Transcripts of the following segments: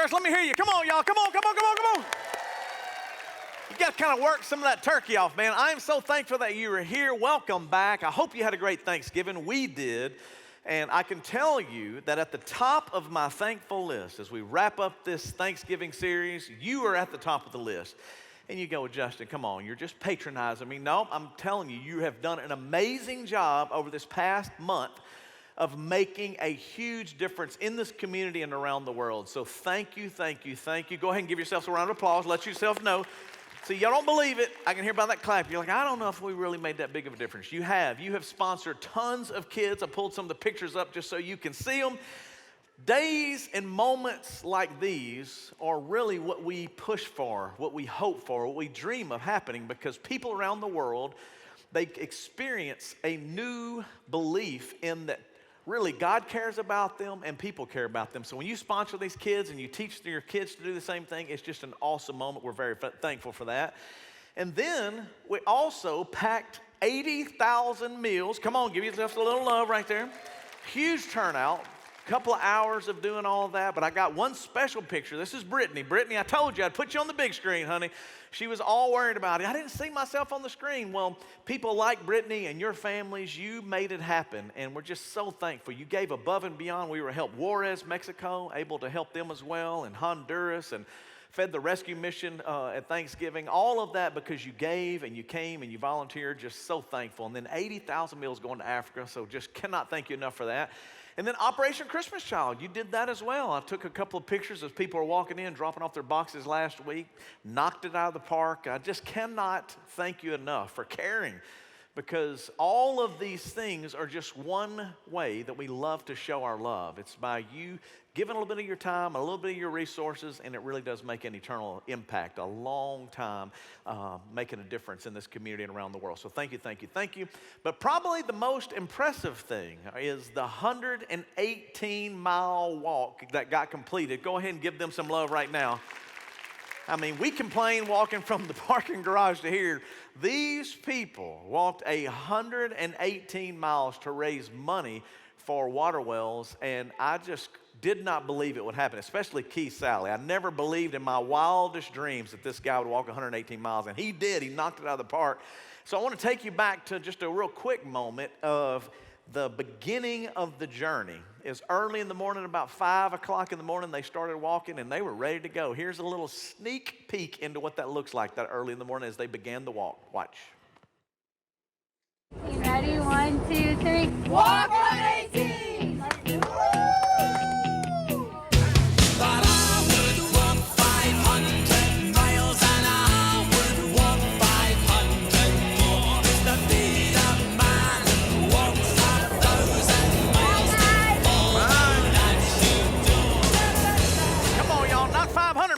church? Let me hear you. Come on, y'all. Come on, come on, come on, come on. You got to kind of work some of that turkey off, man. I am so thankful that you are here. Welcome back. I hope you had a great Thanksgiving. We did. And I can tell you that at the top of my thankful list, as we wrap up this Thanksgiving series, you are at the top of the list. And you go, well, Justin, come on, you're just patronizing me. No, I'm telling you, you have done an amazing job over this past month of making a huge difference in this community and around the world. So thank you, thank you, thank you. Go ahead and give yourselves a round of applause. Let yourself know. See, y'all don't believe it. I can hear by that clap. You're like, I don't know if we really made that big of a difference. You have. You have sponsored tons of kids. I pulled some of the pictures up just so you can see them. Days and moments like these are really what we push for, what we hope for, what we dream of happening, because people around the world, they experience a new belief in that really God cares about them and people care about them. So when you sponsor these kids and you teach your kids to do the same thing, it's just an awesome moment. We're very thankful for that. And then we also packed 80,000 meals. Come on, give yourself a little love right there. Huge turnout. Couple of hours of doing all that, but I got one special picture. This is Brittany. Brittany, I told you I'd put you on the big screen, honey. She was all worried about it. I didn't see myself on the screen. Well, people like Brittany and your families, you made it happen, and we're just so thankful. You gave above and beyond. We were helped Juarez, Mexico, able to help them as well, and Honduras, and fed the rescue mission at Thanksgiving. All of that because you gave and you came and you volunteered. Just so thankful. And then 80,000 meals going to Africa, so just cannot thank you enough for that. And then Operation Christmas Child, you did that as well. I took a couple of pictures as people were walking in, dropping off their boxes last week, knocked it out of the park. I just cannot thank you enough for caring, because all of these things are just one way that we love to show our love. It's by you giving a little bit of your time, a little bit of your resources, and it really does make an eternal impact, a long time making a difference in this community and around the world. So thank you, thank you, thank you. But probably the most impressive thing is the 118-mile walk that got completed. Go ahead and give them some love right now. I mean, we complain walking from the parking garage to here. These people walked 118 miles to raise money for water wells, and I just did not believe it would happen, especially Keith Sally. I never believed in my wildest dreams that this guy would walk 118 miles, and he did. He knocked it out of the park. So I want to take you back to just a real quick moment of the beginning of the journey. Is early in the morning, about 5 o'clock in the morning, they started walking and they were ready to go. Here's a little sneak peek into what that looks like that early in the morning as they began the walk. Watch. You ready? 1, 2, 3. Walk 118!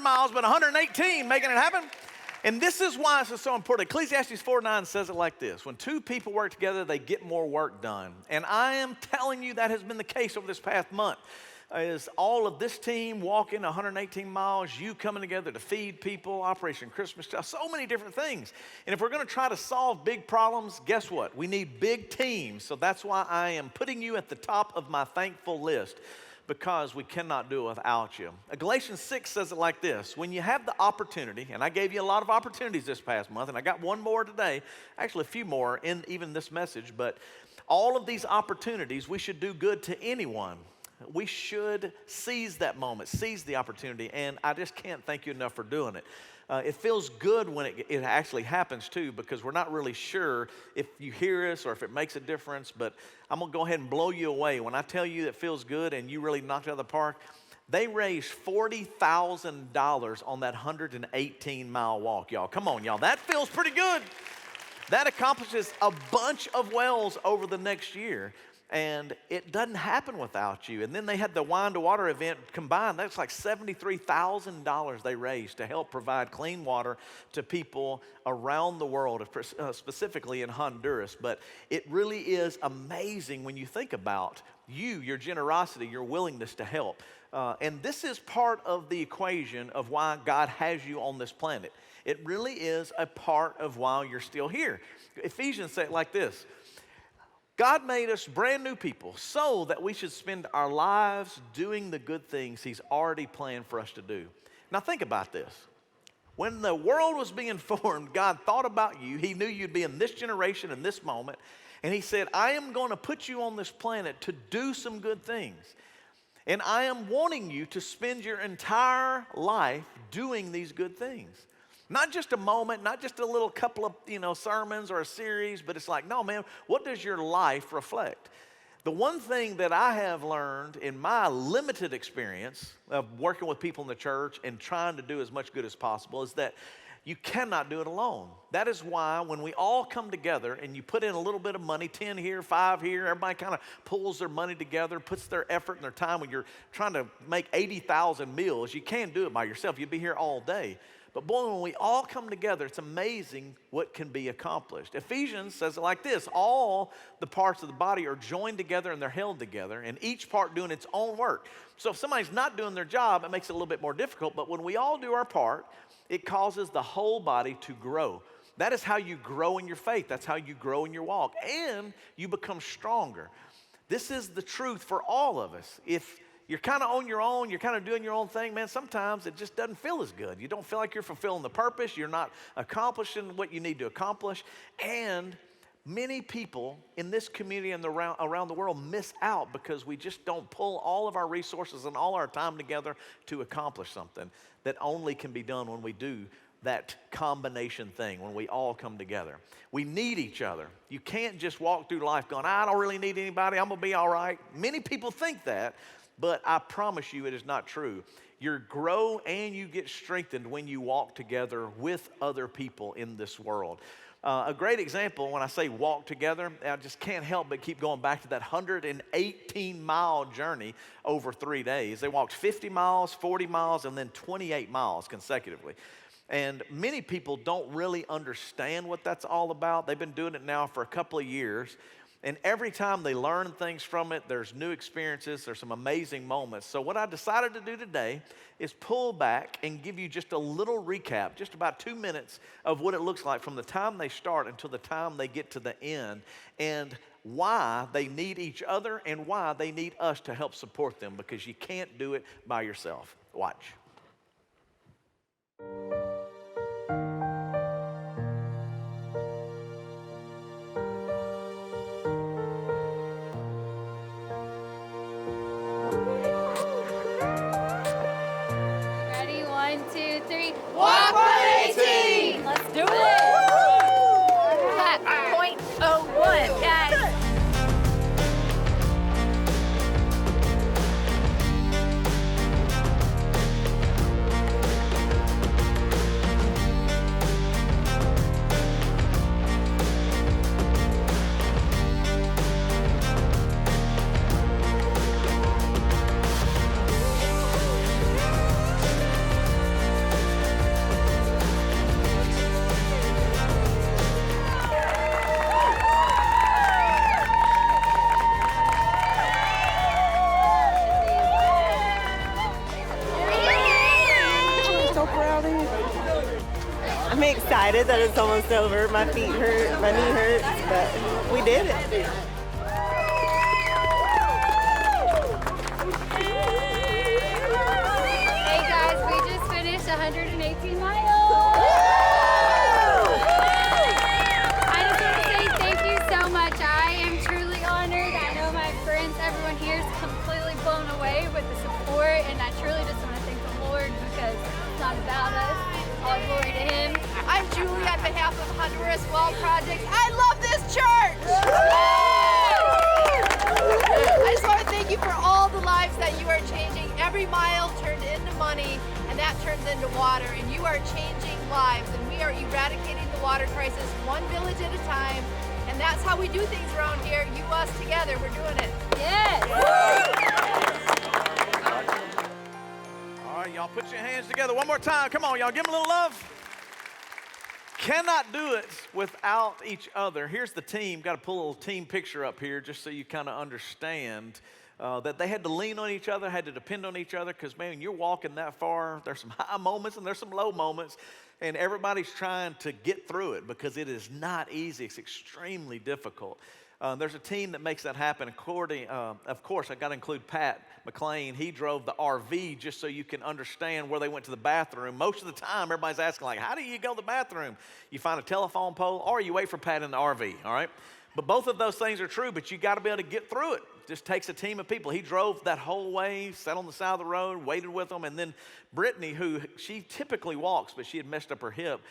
Miles, but 118, making it happen. And this is why this is so important. Ecclesiastes 4:9 says it like this: when two people work together, they get more work done. And I am telling you that has been the case over this past month. Is all of this team walking 118 miles, you coming together to feed people, Operation Christmas Child, so many different things. And if we're going to try to solve big problems, guess what? We need big teams. So that's why I am putting you at the top of my thankful list, because we cannot do it without you. Galatians 6 says it like this: when you have the opportunity, and I gave you a lot of opportunities this past month, and I got one more today, actually a few more in even this message, but all of these opportunities, we should do good to anyone. We should seize that moment, seize the opportunity, and I just can't thank you enough for doing it. It feels good when it actually happens too, because we're not really sure if you hear us or if it makes a difference, but I'm going to go ahead and blow you away. When I tell you it feels good and you really knocked it out of the park, they raised $40,000 on that 118-mile walk, y'all. Come on, y'all. That feels pretty good. That accomplishes a bunch of wells over the next year. And it doesn't happen without you. And then they had the Wine to Water event combined. That's like $73,000 they raised to help provide clean water to people around the world, specifically in Honduras. But it really is amazing when you think about you, your generosity, your willingness to help. And this is part of the equation of why God has you on this planet. It really is a part of why you're still here. Ephesians say it like this: God made us brand new people so that we should spend our lives doing the good things He's already planned for us to do. Now think about this. When the world was being formed, God thought about you. He knew you'd be in this generation, in this moment. And He said, I am going to put you on this planet to do some good things. And I am wanting you to spend your entire life doing these good things. Not just a moment, not just a little couple of, sermons or a series, but it's like, no, man, what does your life reflect? The one thing that I have learned in my limited experience of working with people in the church and trying to do as much good as possible is that you cannot do it alone. That is why when we all come together and you put in a little bit of money, 10 here, 5 here, everybody kind of pulls their money together, puts their effort and their time. When you're trying to make 80,000 meals, you can't do it by yourself. You'd be here all day. But boy, when we all come together, it's amazing what can be accomplished. Ephesians says it like this: all the parts of the body are joined together and they're held together, and each part doing its own work. So if somebody's not doing their job, it makes it a little bit more difficult. But when we all do our part, it causes the whole body to grow. That is how you grow in your faith. That's how you grow in your walk. And you become stronger. This is the truth for all of us. If you're kind of on your own, you're kind of doing your own thing, man, sometimes it just doesn't feel as good. You don't feel like you're fulfilling the purpose. You're not accomplishing what you need to accomplish. And many people in this community and around the world miss out because we just don't pull all of our resources and all our time together to accomplish something that only can be done when we do that combination thing, when we all come together. We need each other. You can't just walk through life going, I don't really need anybody, I'm going to be all right. Many people think that, but I promise you it is not true. You grow and you get strengthened when you walk together with other people in this world. A great example, when I say walk together, I just can't help but keep going back to that 118-mile journey over 3 days. They walked 50 miles, 40 miles, and then 28 miles consecutively. And many people don't really understand what that's all about. They've been doing it now for a couple of years. And every time they learn things from it, there's new experiences, there's some amazing moments. So what I decided to do today is pull back and give you just a little recap, just about 2 minutes of what it looks like from the time they start until the time they get to the end, and why they need each other and why they need us to help support them, because you can't do it by yourself. Watch. Ready? 1, 2, 3. Walk 118! Let's do it! Clap. .01, guys. So proud of you. I'm excited that it's almost over. My feet hurt, my knee hurts, but we did it. Hey guys, we just finished 118 miles. I just want to say thank you so much. I am truly honored. I know my friends, everyone here is completely blown away with the support, and I truly just want to thank the Lord because it's not about us. All glory to Him. I'm Julie on behalf of Honduras Wall Project. I love this church! I just want to thank you for all the lives that you are changing. Every mile turned into money, and that turns into water, and you are changing lives, and we are eradicating the water crisis one village at a time, and that's how we do things around here. You, us, together, we're doing it. Yes. All right, y'all, put your hands together one more time. Come on, y'all, give them a little love. Cannot do it without each other. Here's the team. Got to pull a little team picture up here just so you kind of understand that they had to lean on each other, had to depend on each other, because, man, you're walking that far. There's some high moments and there's some low moments, and everybody's trying to get through it because it is not easy. It's extremely difficult. There's a team that makes that happen. Of course, I got to include Pat McLean. He drove the RV just so you can understand where they went to the bathroom. Most of the time, everybody's asking, like, how do you go to the bathroom? You find a telephone pole or you wait for Pat in the RV, all right? But both of those things are true, but you got to be able to get through it. It just takes a team of people. He drove that whole way, sat on the side of the road, waited with them, and then Brittany, who she typically walks, but she had messed up her hip.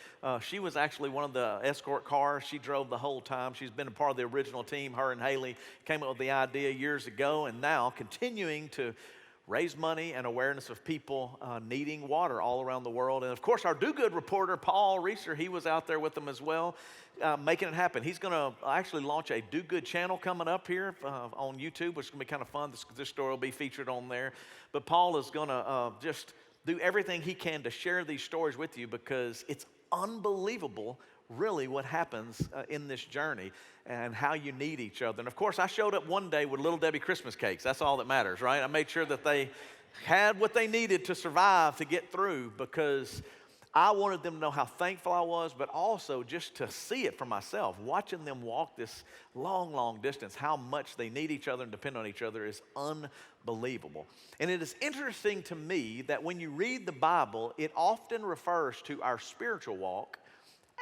She was actually one of the escort cars. She drove the whole time. She's been a part of the original team. Her and Haley came up with the idea years ago, and now continuing to raise money and awareness of people needing water all around the world. And of course, our do-good reporter, Paul Reeser, he was out there with them as well, making it happen. He's going to actually launch a do-good channel coming up here on YouTube, which is going to be kind of fun. This story will be featured on there. But Paul is going to just do everything he can to share these stories with you, because it's unbelievable really what happens in this journey and how you need each other. And of course, I showed up one day with Little Debbie Christmas cakes. That's all that matters, right? I made sure that they had what they needed to survive, to get through, because I wanted them to know how thankful I was, but also just to see it for myself. Watching them walk this long, long distance, how much they need each other and depend on each other is unbelievable. And it is interesting to me that when you read the Bible, it often refers to our spiritual walk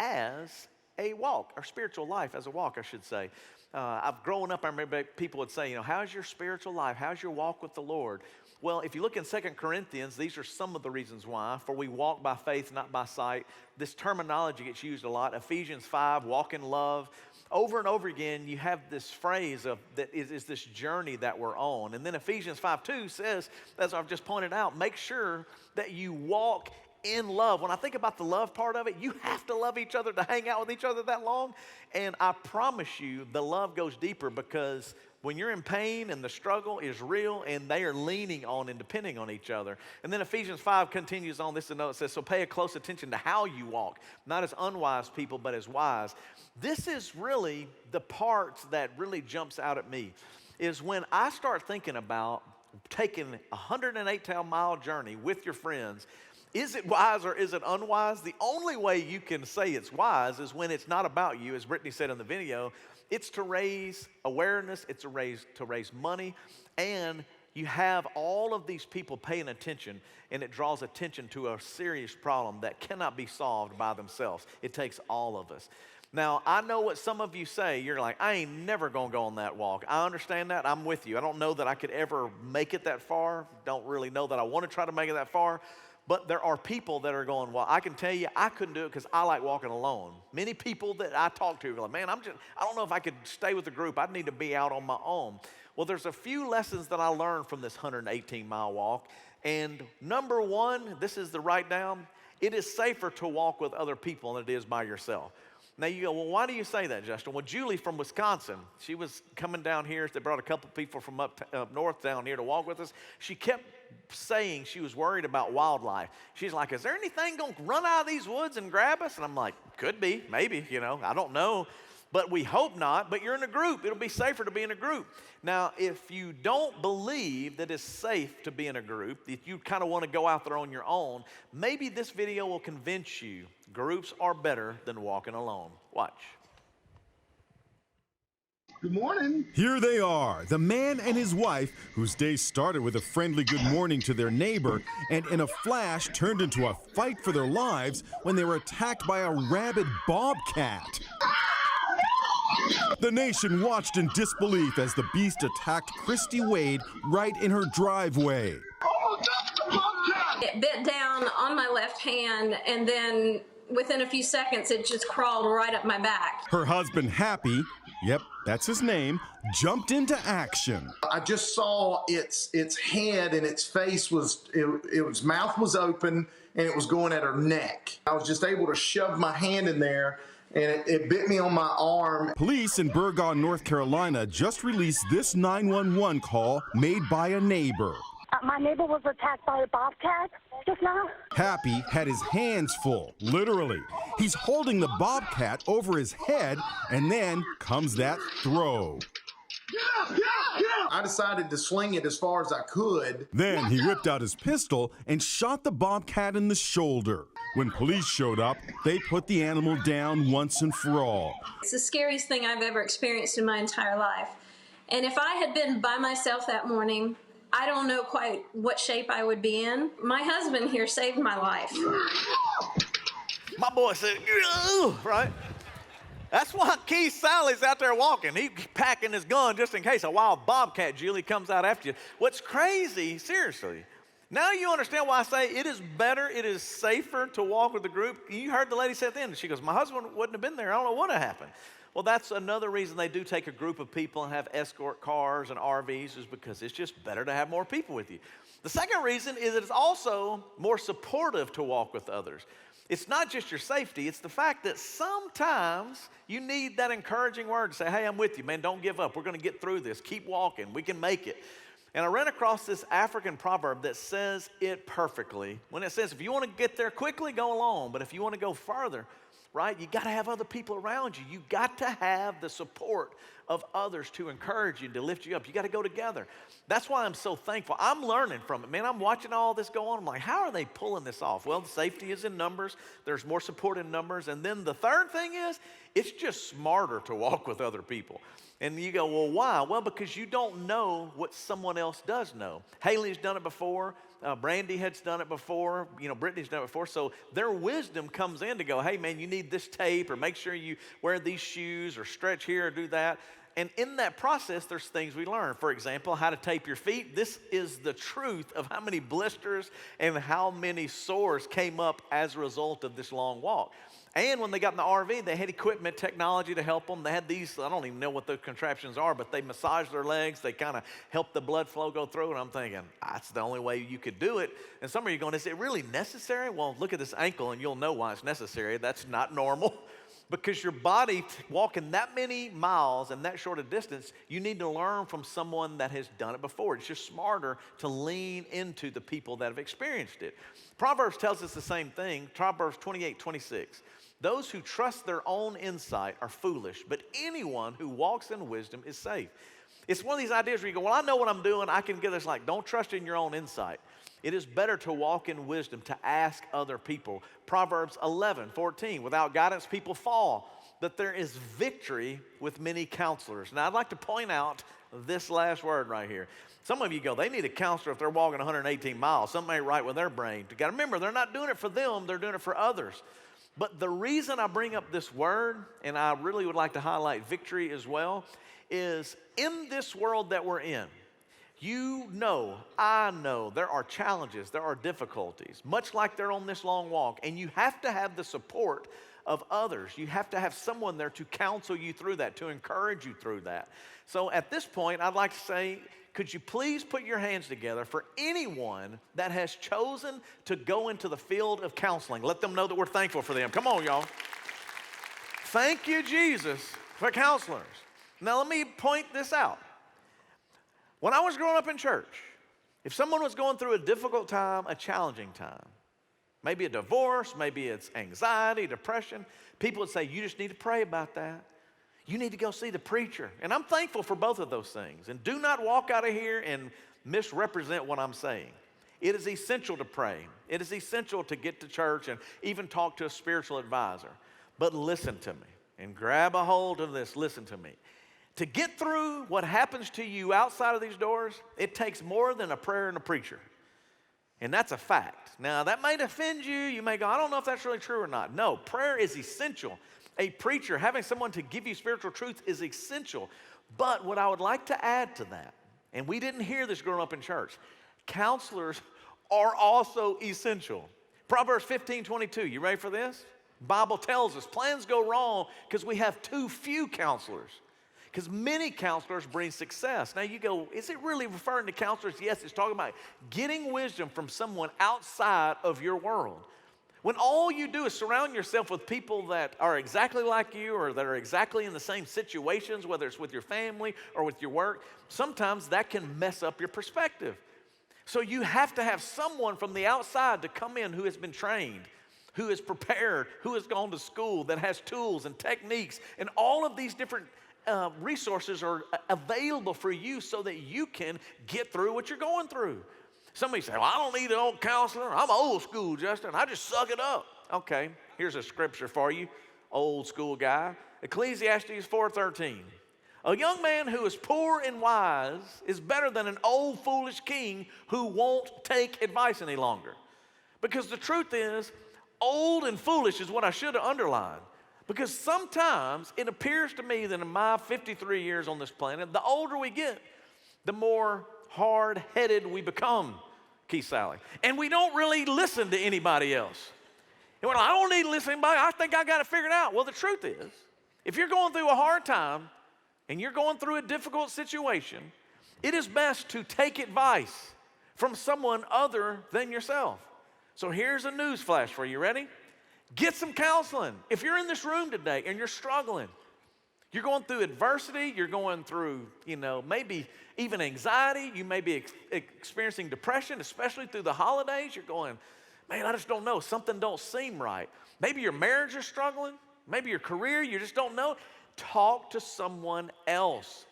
as a walk, our spiritual life as a walk, I should say. I've grown up, I remember people would say, how's your spiritual life? How's your walk with the Lord? Well, if you look in 2 Corinthians, these are some of the reasons why. For we walk by faith, not by sight. This terminology gets used a lot. Ephesians 5, walk in love. Over and over again, you have this phrase of that is this journey that we're on. And then Ephesians 5:2 says, as I've just pointed out, make sure that you walk in love. When I think about the love part of it, you have to love each other to hang out with each other that long. And I promise you, the love goes deeper, because when you're in pain and the struggle is real and they are leaning on and depending on each other. And then Ephesians 5 continues on this to note, it says, so pay a close attention to how you walk, not as unwise people, but as wise. This is really the part that really jumps out at me, is when I start thinking about taking a 108-mile journey with your friends. Is it wise or is it unwise? The only way you can say it's wise is when it's not about you, as Brittany said in the video. It's to raise awareness, it's to raise money, and you have all of these people paying attention, and it draws attention to a serious problem that cannot be solved by themselves. It takes all of us. Now, I know what some of you say. You're like, I ain't never going to go on that walk. I understand that. I'm with you. I don't know that I could ever make it that far. Don't really know that I want to try to make it that far. But there are people that are going, well, I can tell you I couldn't do it because I like walking alone. Many people that I talk to are like, man, I don't know if I could stay with the group. I'd need to be out on my own. Well, there's a few lessons that I learned from this 118-mile walk. And number one, this is the write down, it is safer to walk with other people than it is by yourself. Now you go, well, why do you say that, Justin? Well, Julie from Wisconsin, she was coming down here. They brought a couple people from up north down here to walk with us. She kept saying she was worried about wildlife. She's like, is there anything going to run out of these woods and grab us? And I'm like, could be, maybe, I don't know. But we hope not, but you're in a group. It'll be safer to be in a group. Now, if you don't believe that it's safe to be in a group, if you kind of want to go out there on your own, maybe this video will convince you groups are better than walking alone. Watch. Good morning. Here they are, the man and his wife, whose day started with a friendly good morning to their neighbor and in a flash turned into a fight for their lives when they were attacked by a rabid bobcat. The nation watched in disbelief as the beast attacked Christy Wade right in her driveway. Oh, that's the bobcat! It bit down on my left hand, and then within a few seconds, it just crawled right up my back. Her husband, Happy, yep, that's his name, jumped into action. I just saw its head and its face its mouth was open and it was going at her neck. I was just able to shove my hand in there and it bit me on my arm. Police in Burgaw, North Carolina just released this 911 call made by a neighbor. My neighbor was attacked by a bobcat just now. Happy had his hands full, literally. He's holding the bobcat over his head, and then comes that throw. Get up, get up, get up! I decided to sling it as far as I could. Then he whipped out his pistol and shot the bobcat in the shoulder. When police showed up, they put the animal down once and for all. It's the scariest thing I've ever experienced in my entire life. And if I had been by myself that morning, I don't know quite what shape I would be in. My husband here saved my life. My boy said, right? That's why Keith Sally's out there walking. He's packing his gun just in case a wild bobcat, Julie, comes out after you. What's crazy, seriously, now you understand why I say it is better, it is safer to walk with a group. You heard the lady say at the end, she goes, my husband wouldn't have been there. I don't know what would have happened. Well, that's another reason they do take a group of people and have escort cars and RVs, is because it's just better to have more people with you. The second reason is it's also more supportive to walk with others. It's not just your safety, it's the fact that sometimes you need that encouraging word to say, hey, I'm with you, man, don't give up. We're going to get through this. Keep walking. We can make it. And I ran across this African proverb that says it perfectly. When it says, if you want to get there quickly, go alone. But if you want to go farther, right, you got to have other people around you. You got to have the support of others to encourage you, to lift you up. You got to go together. That's why I'm so thankful. I'm learning from it, man. I'm watching all this go on. I'm like, how are they pulling this off? Well, the safety is in numbers. There's more support in numbers. And then the third thing is, it's just smarter to walk with other people. And you go, well, why? Well, because you don't know what someone else does know. Haley's done it before. Brandy has done it before. Brittany's done it before. So their wisdom comes in to go, hey, man, you need this tape, or make sure you wear these shoes, or stretch here, or do that. And in that process, there's things we learn. For example, how to tape your feet. This is the truth of how many blisters and how many sores came up as a result of this long walk. And when they got in the RV, they had equipment, technology to help them. They had these, I don't even know what those contraptions are, but they massage their legs. They kind of help the blood flow go through. And I'm thinking, that's the only way you could do it. And some of you are going, is it really necessary? Well, look at this ankle and you'll know why it's necessary. That's not normal. Because your body walking that many miles and that short a distance, you need to learn from someone that has done it before. It's just smarter to lean into the people that have experienced it. Proverbs tells us the same thing. Proverbs 28:26. Those who trust their own insight are foolish, but anyone who walks in wisdom is safe. It's one of these ideas where you go, well, I know what I'm doing. I can get this. Like, don't trust in your own insight. It is better to walk in wisdom, to ask other people. Proverbs 11:14, without guidance, people fall, but there is victory with many counselors. Now, I'd like to point out this last word right here. Some of you go, they need a counselor if they're walking 118 miles. Something ain't right with their brain. You got to remember, they're not doing it for them. They're doing it for others. But the reason I bring up this word, and I really would like to highlight victory as well, is in this world that we're in, you know, I know, there are challenges, there are difficulties, much like they're on this long walk, and you have to have the support of others. You have to have someone there to counsel you through that, to encourage you through that. So at this point, I'd like to say, could you please put your hands together for anyone that has chosen to go into the field of counseling? Let them know that we're thankful for them. Come on, y'all. Thank you, Jesus, for counselors. Now, let me point this out. When I was growing up in church, if someone was going through a difficult time, a challenging time, maybe a divorce, maybe it's anxiety, depression, people would say, you just need to pray about that. You need to go see the preacher. And I'm thankful for both of those things. And do not walk out of here and misrepresent what I'm saying. It is essential to pray. It is essential to get to church and even talk to a spiritual advisor. But listen to me and grab a hold of this. Listen to me. To get through what happens to you outside of these doors, it takes more than a prayer and a preacher. And that's a fact. Now, that might offend you. You may go, I don't know if that's really true or not. No, prayer is essential. A preacher, having someone to give you spiritual truth is essential. But what I would like to add to that, and we didn't hear this growing up in church, counselors are also essential. Proverbs 15:22, you ready for this? Bible tells us plans go wrong because we have too few counselors. Because many counselors bring success. Now you go, is it really referring to counselors? Yes, it's talking about getting wisdom from someone outside of your world. When all you do is surround yourself with people that are exactly like you or that are exactly in the same situations, whether it's with your family or with your work, sometimes that can mess up your perspective. So you have to have someone from the outside to come in who has been trained, who is prepared, who has gone to school, that has tools and techniques and all of these different resources are available for you so that you can get through what you're going through. Somebody say, well, I don't need an old counselor. I'm old school, Justin. I just suck it up. Okay, here's a scripture for you, old school guy. Ecclesiastes 4:13. A young man who is poor and wise is better than an old foolish king who won't take advice any longer. Because the truth is, old and foolish is what I should have underlined. Because sometimes it appears to me that in my 53 years on this planet, the older we get, the more hard-headed we become, Keith Sally. And we don't really listen to anybody else. And we're like, I don't need to listen to anybody. I think I got it figured out. Well, the truth is, if you're going through a hard time and you're going through a difficult situation, it is best to take advice from someone other than yourself. So here's a news flash for you. Ready? Get some counseling. If you're in this room today and you're struggling, you're going through adversity, you're going through, maybe even anxiety, you may be experiencing depression, especially through the holidays, you're going, man, I just don't know, something don't seem right. Maybe your marriage is struggling, maybe your career, you just don't know. Talk to someone else.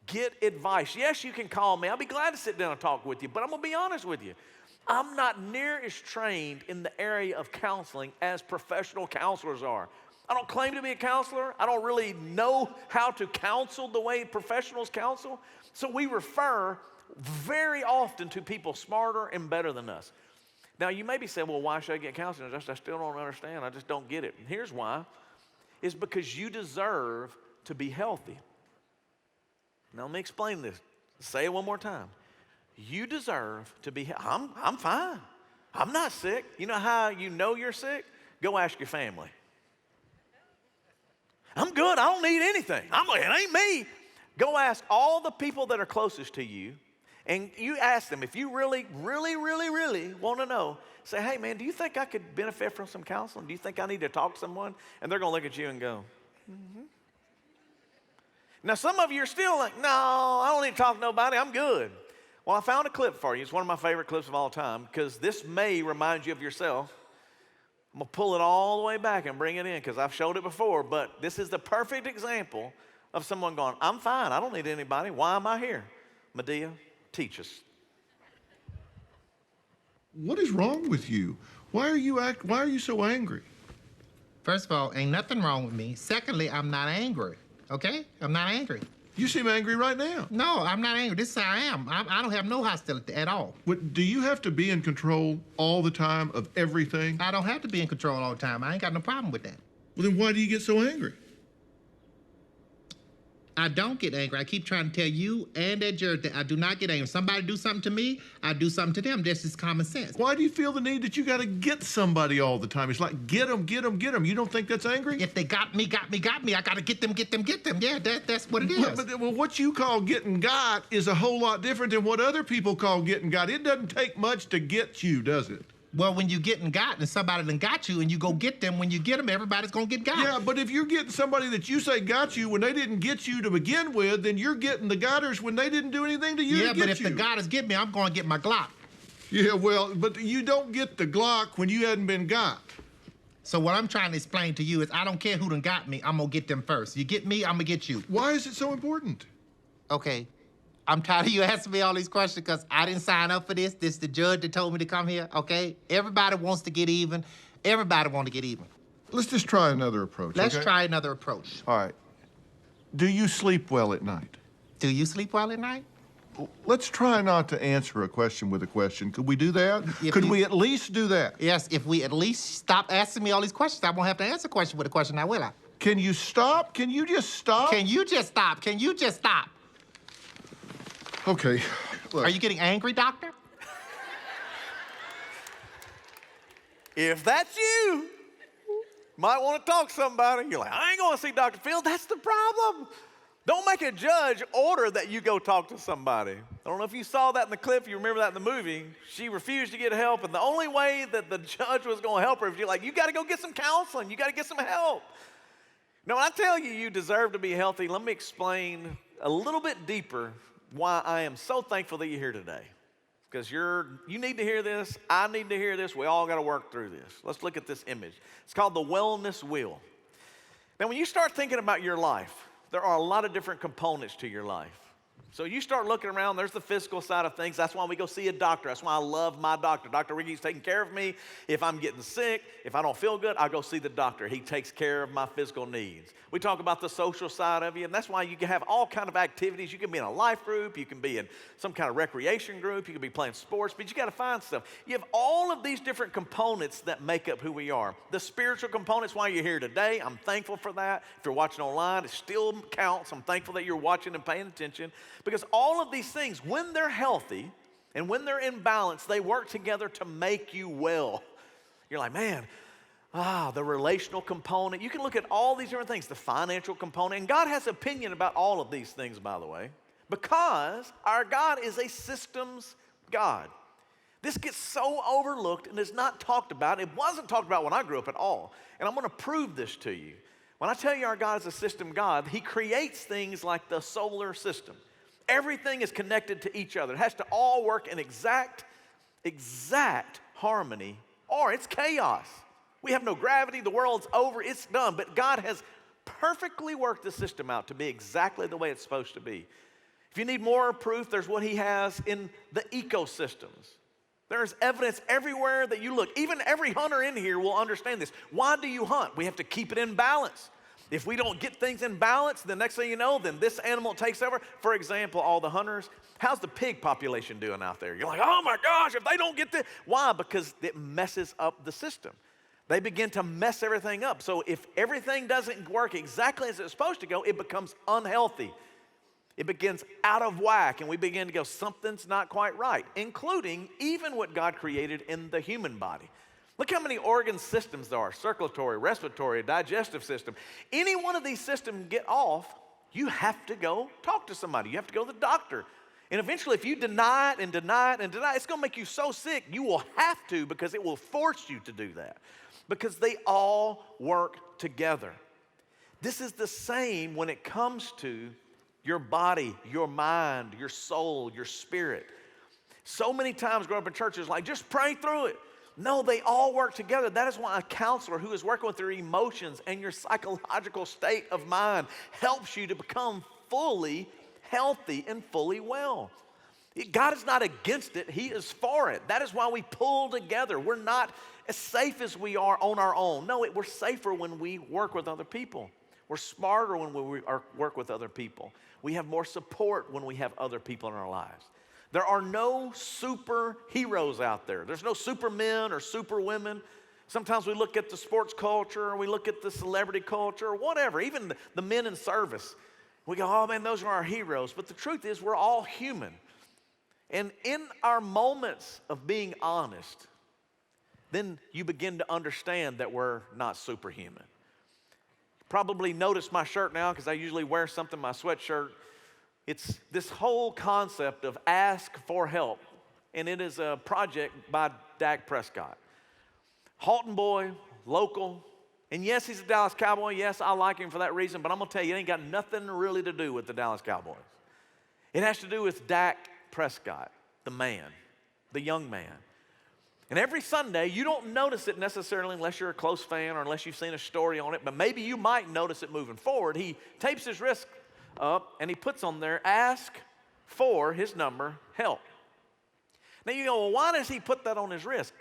Get advice. Yes, you can call me. I'll be glad to sit down and talk with you, but I'm gonna be honest with you. I'm not near as trained in the area of counseling as professional counselors are. I don't claim to be a counselor. I don't really know how to counsel the way professionals counsel. So we refer very often to people smarter and better than us. Now, you may be saying, well, why should I get counseling? I still don't understand. I just don't get it. And here's why. It's because you deserve to be healthy. Now, let me explain this. Say it one more time. You deserve to be healthy. I'm fine. I'm not sick. You know how you know you're sick? Go ask your family. I'm good. I don't need anything. It ain't me. Go ask all the people that are closest to you, and you ask them, if you really, really, really, really want to know, say, hey, man, do you think I could benefit from some counseling? Do you think I need to talk to someone? And they're going to look at you and go, mm-hmm. Now, some of you are still like, no, I don't need to talk to nobody. I'm good. Well, I found a clip for you. It's one of my favorite clips of all time because this may remind you of yourself. I'm going to pull it all the way back and bring it in because I've showed it before, but this is the perfect example of someone going, I'm fine. I don't need anybody. Why am I here? Medea, teach us. What is wrong with you? Why are you so angry? First of all, ain't nothing wrong with me. Secondly, I'm not angry, okay? I'm not angry. You seem angry right now. No, I'm not angry. This is how I am. I don't have no hostility at all. Do you have to be in control all the time of everything? I don't have to be in control all the time. I ain't got no problem with that. Well, then why do you get so angry? I don't get angry. I keep trying to tell you and that Jared that I do not get angry. If somebody do something to me, I do something to them. That's just common sense. Why do you feel the need that you got to get somebody all the time? It's like, get them, get them, get them. You don't think that's angry? If they got me, I got to get them. Yeah, that's what it is. But what you call getting got is a whole lot different than what other people call getting got. It doesn't take much to get you, does it? Well, when you getting got and somebody done got you and you go get them, when you get them, everybody's going to get got. Yeah, but if you're getting somebody that you say got you when they didn't get you to begin with, then you're getting the gotters when they didn't do anything to you to get you. Yeah, but if the gotters get me, I'm going to get my Glock. Yeah, well, but you don't get the Glock when you hadn't been got. So what I'm trying to explain to you is I don't care who done got me, I'm going to get them first. You get me, I'm going to get you. Why is it so important? Okay. I'm tired of you asking me all these questions because I didn't sign up for this. This is the judge that told me to come here, okay? Everybody wants to get even. Everybody wants to get even. Let's just try another approach, Let's okay? try another approach. All right. Do you sleep well at night? Do you sleep well at night? Let's try not to answer a question with a question. Could we do that? Could we at least do that? Yes, if we at least stop asking me all these questions, I won't have to answer a question with a question now, will I? Can you stop? Can you just stop? Can you just stop? Can you just stop? Okay, look. Are you getting angry, doctor? If that's you, might want to talk to somebody. You're like, I ain't going to see Dr. Phil. That's the problem. Don't make a judge order that you go talk to somebody. I don't know if you saw that in the clip. You remember that in the movie. She refused to get help, and the only way that the judge was going to help her is you're like, you got to go get some counseling. You got to get some help. Now, when I tell you you deserve to be healthy, let me explain a little bit deeper why I am so thankful that you're here today. Because you need to hear this. I need to hear this. We all got to work through this. Let's look at this image. It's called the wellness wheel. Now, when you start thinking about your life, there are a lot of different components to your life. So you start looking around, there's the physical side of things. That's why we go see a doctor. That's why I love my doctor. Dr. Ricky's taking care of me. If I'm getting sick, if I don't feel good, I go see the doctor. He takes care of my physical needs. We talk about the social side of you, and that's why you can have all kind of activities. You can be in a life group. You can be in some kind of recreation group. You can be playing sports, but you got to find stuff. You have all of these different components that make up who we are. The spiritual components, why you're here today, I'm thankful for that. If you're watching online, it still counts. I'm thankful that you're watching and paying attention. Because all of these things, when they're healthy and when they're in balance, they work together to make you well. You're like, man, the relational component. You can look at all these different things, the financial component. And God has opinion about all of these things, by the way, because our God is a systems God. This gets so overlooked and is not talked about. It wasn't talked about when I grew up at all. And I'm going to prove this to you. When I tell you our God is a system God, He creates things like the solar system. Everything is connected to each other. It has to all work in exact harmony, or it's chaos. We have no gravity. The world's over. It's done. But God has perfectly worked the system out to be exactly the way it's supposed to be. If you need more proof, there's what He has in the ecosystems. There's evidence everywhere that you look. Even every hunter in here will understand this. Why do you hunt? We have to keep it in balance. If we don't get things in balance, the next thing you know, then this animal takes over. For example, all the hunters, how's the pig population doing out there? You're like, oh my gosh, if they don't get this. Why? Because it messes up the system. They begin to mess everything up. So if everything doesn't work exactly as it's supposed to go, it becomes unhealthy. It begins out of whack, and we begin to go, something's not quite right, including even what God created in the human body. Look how many organ systems there are: circulatory, respiratory, digestive system. Any one of these systems get off, you have to go talk to somebody. You have to go to the doctor. And eventually, if you deny it and deny it and deny it, it's going to make you so sick, you will have to, because it will force you to do that, because they all work together. This is the same when it comes to your body, your mind, your soul, your spirit. So many times growing up in churches, like, just pray through it. No, they all work together. That is why a counselor who is working with your emotions and your psychological state of mind helps you to become fully healthy and fully well. God is not against it. He is for it. That is why we pull together. We're not as safe as we are on our own. No, we're safer when we work with other people. We're smarter when we work with other people. We have more support when we have other people in our lives. There are no superheroes out there. There's no supermen or superwomen. Sometimes we look at the sports culture, or we look at the celebrity culture, or whatever, even the men in service. We go, oh man, those are our heroes. But the truth is, we're all human. And in our moments of being honest, then you begin to understand that we're not superhuman. Probably notice my shirt now, because I usually wear something, my sweatshirt. It's this whole concept of ask for help, and it is a project by Dak Prescott. Halton boy, local, and yes, he's a Dallas Cowboy. Yes, I like him for that reason, but I'm going to tell you, it ain't got nothing really to do with the Dallas Cowboys. It has to do with Dak Prescott, the man, the young man. And every Sunday, you don't notice it necessarily unless you're a close fan or unless you've seen a story on it, but maybe you might notice it moving forward. He tapes his wrist up and he puts on there, ask for his number, help. Now you go, well, why does he put that on his wrist?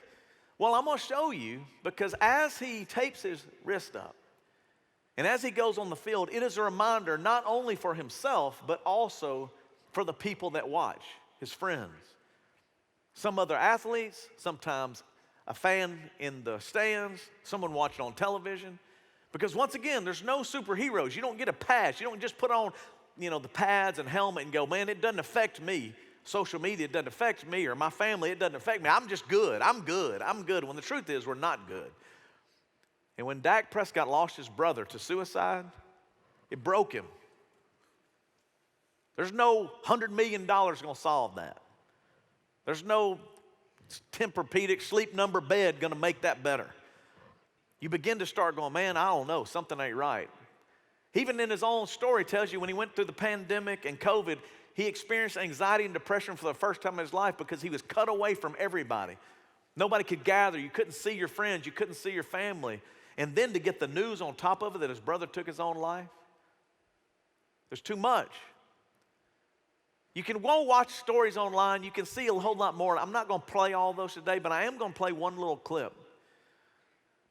Well, I'm going to show you, because as he tapes his wrist up and as he goes on the field, it is a reminder not only for himself, but also for the people that watch, his friends. Some other athletes, sometimes a fan in the stands, someone watching on television. Because once again, there's no superheroes. You don't get a pass. You don't just put on, the pads and helmet and go, man, it doesn't affect me. Social media, it doesn't affect me, or my family, it doesn't affect me. I'm just good. I'm good. I'm good. When the truth is, we're not good. And when Dak Prescott lost his brother to suicide, it broke him. There's no $100 million going to solve that. There's no Tempur-Pedic sleep number bed going to make that better. You begin to start going, man, I don't know, something ain't right. Even in his own story tells you when he went through the pandemic and COVID, he experienced anxiety and depression for the first time in his life because he was cut away from everybody. Nobody could gather. You couldn't see your friends. You couldn't see your family. And then to get the news on top of it that his brother took his own life, There's too much. You can go watch stories online. You can see a whole lot more. I'm not going to play all those today, but I am going to play one little clip.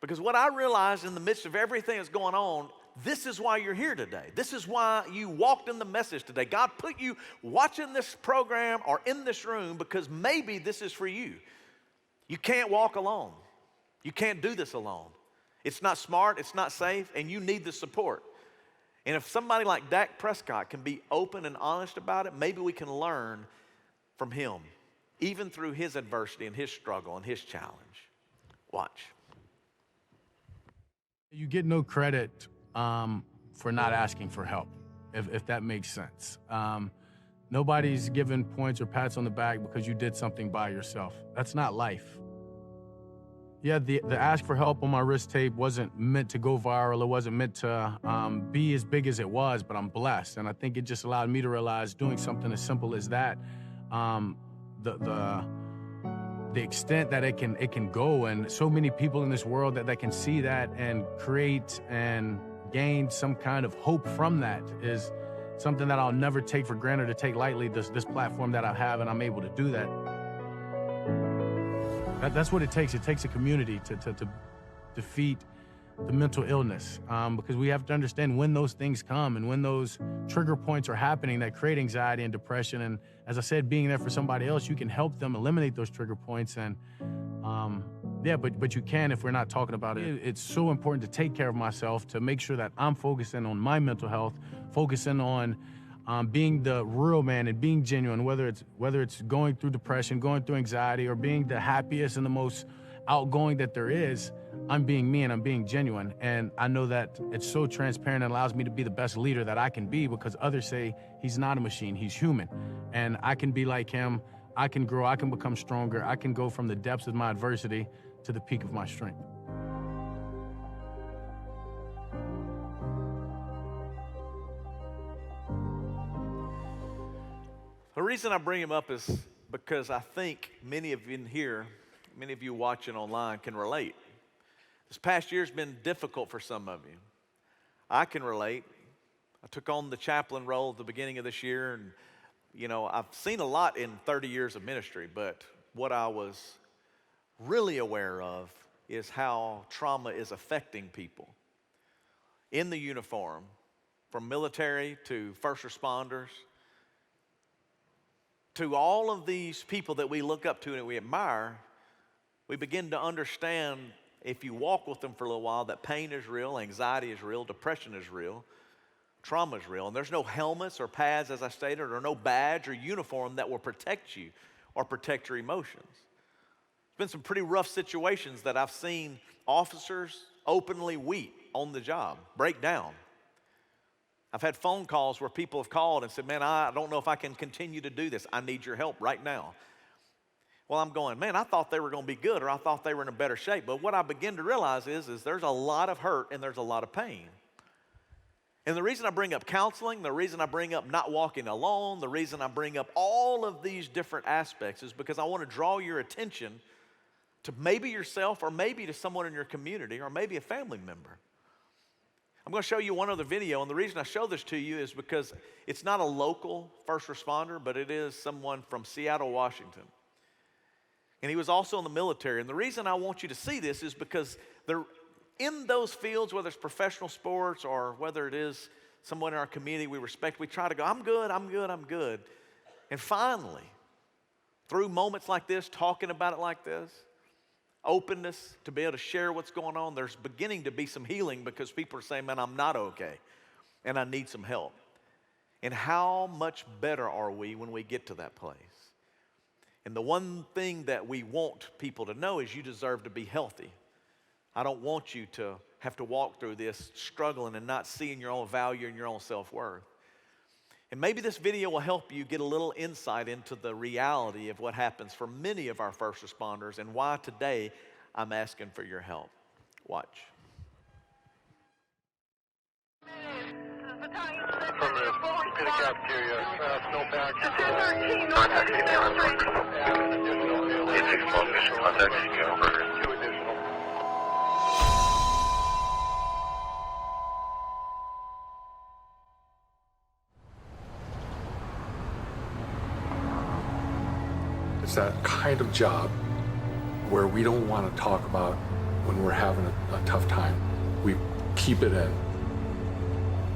Because what I realized in the midst of everything that's going on, this is why you're here today. This is why you walked in the message today. God put you watching this program or in this room because maybe this is for you. You can't walk alone. You can't do this alone. It's not smart, it's not safe, and you need the support. And if somebody like Dak Prescott can be open and honest about it, maybe we can learn from him, even through his adversity and his struggle and his challenge. Watch. You get no credit for not asking for help, if that makes sense. Nobody's giving points or pats on the back because you did something by yourself. That's not life. Yeah, the ask for help on my wrist tape wasn't meant to go viral. It wasn't meant to be as big as it was, but I'm blessed. And I think it just allowed me to realize doing something as simple as that, the extent that it can go, and so many people in this world that can see that and create and gain some kind of hope from that is something that I'll never take for granted or take lightly, this platform that I have, and I'm able to do that. That's what it takes. It takes a community to defeat the mental illness, because we have to understand when those things come and when those trigger points are happening that create anxiety and depression. And as I said, being there for somebody else, you can help them eliminate those trigger points. And yeah, but you can if we're not talking about it. It's so important to take care of myself, to make sure that I'm focusing on my mental health, focusing on being the real man and being genuine, whether it's going through depression, going through anxiety, or being the happiest and the most outgoing that there is. I'm being me and I'm being genuine. And I know that it's so transparent and allows me to be the best leader that I can be, because others say he's not a machine, he's human. And I can be like him, I can grow, I can become stronger, I can go from the depths of my adversity to the peak of my strength. The reason I bring him up is because I think many of you in here, many of you watching online can relate. This past year's been difficult for some of you. I can relate. I took on the chaplain role at the beginning of this year, and you know, I've seen a lot in 30 years of ministry, but what I was really aware of is how trauma is affecting people in the uniform, from military to first responders, to all of these people that we look up to and we admire. We begin to understand, if you walk with them for a little while, that pain is real, anxiety is real, depression is real, trauma is real. And there's no helmets or pads, as I stated, or no badge or uniform that will protect you or protect your emotions. It's been some pretty rough situations that I've seen officers openly weep on the job, break down. I've had phone calls where people have called and said, man, I don't know if I can continue to do this. I need your help right now. Well, I'm going, man, I thought they were going to be good, or I thought they were in a better shape. But what I begin to realize is there's a lot of hurt and there's a lot of pain. And the reason I bring up counseling, the reason I bring up not walking alone, the reason I bring up all of these different aspects is because I want to draw your attention to maybe yourself, or maybe to someone in your community, or maybe a family member. I'm going to show you one other video, and the reason I show this to you is because it's not a local first responder, but it is someone from Seattle, Washington. And he was also in the military. And the reason I want you to see this is because they're in those fields, whether it's professional sports or whether it is someone in our community we respect, we try to go, I'm good, I'm good, I'm good. And finally, through moments like this, talking about it like this, openness to be able to share what's going on, there's beginning to be some healing, because people are saying, man, I'm not okay and I need some help. And how much better are we when we get to that place? And the one thing that we want people to know is you deserve to be healthy. I don't want you to have to walk through this struggling and not seeing your own value and your own self-worth. And maybe this video will help you get a little insight into the reality of what happens for many of our first responders and why today I'm asking for your help. Watch. Affirmative. To the cafeteria. Snowpack. It's explosive. Contacting you. Two additional. It's that kind of job where we don't want to talk about when we're having a tough time. We keep it in.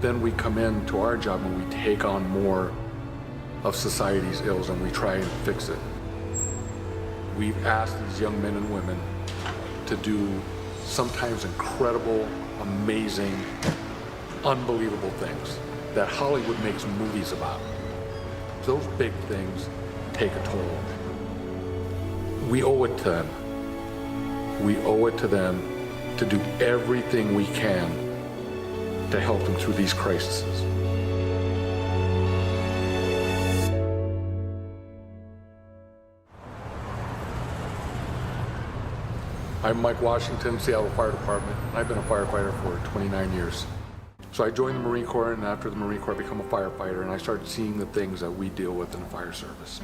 Then we come into our job and we take on more of society's ills and we try and fix it. We've asked these young men and women to do sometimes incredible, amazing, unbelievable things that Hollywood makes movies about. Those big things take a toll. We owe it to them. We owe it to them to do everything we can to help them through these crises. I'm Mike Washington, Seattle Fire Department. I've been a firefighter for 29 years. So I joined the Marine Corps, and after the Marine Corps, I became a firefighter, and I started seeing the things that we deal with in the fire service.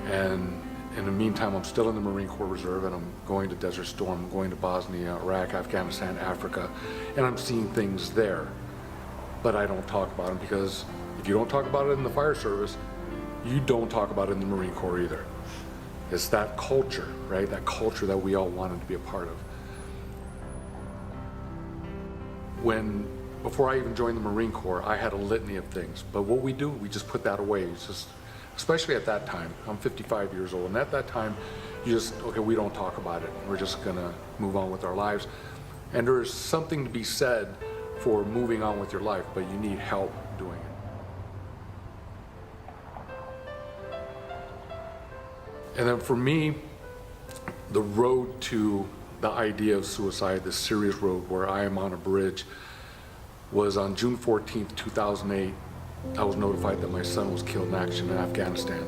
And in the meantime, I'm still in the Marine Corps Reserve, and I'm going to Desert Storm, I'm going to Bosnia, Iraq, Afghanistan, Africa, and I'm seeing things there. But I don't talk about them because if you don't talk about it in the fire service, you don't talk about it in the Marine Corps either. It's that culture, right? That culture that we all wanted to be a part of. Before I even joined the Marine Corps, I had a litany of things. But what we do, we just put that away. It's just, especially at that time. I'm 55 years old, and at that time, okay, we don't talk about it. We're just gonna move on with our lives. And there is something to be said for moving on with your life, but you need help doing it. And then for me, the road to the idea of suicide, this serious road where I am on a bridge, was on June 14th, 2008. I was notified that my son was killed in action in Afghanistan.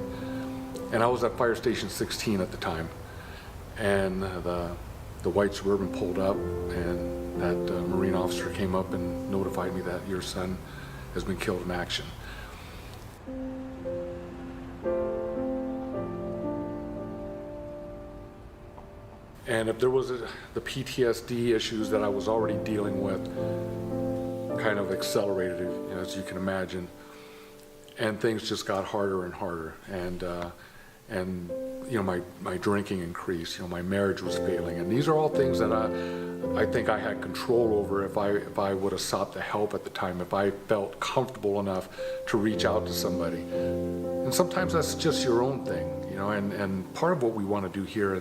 And I was at Fire Station 16 at the time. And the white Suburban pulled up, and that Marine officer came up and notified me that your son has been killed in action. And if there was the PTSD issues that I was already dealing with, kind of accelerated, as you can imagine, and things just got harder and harder. And my drinking increased. My marriage was failing, and these are all things that I think I had control over if I would have sought the help at the time, if I felt comfortable enough to reach out to somebody. And sometimes that's just your own thing, And part of what we want to do here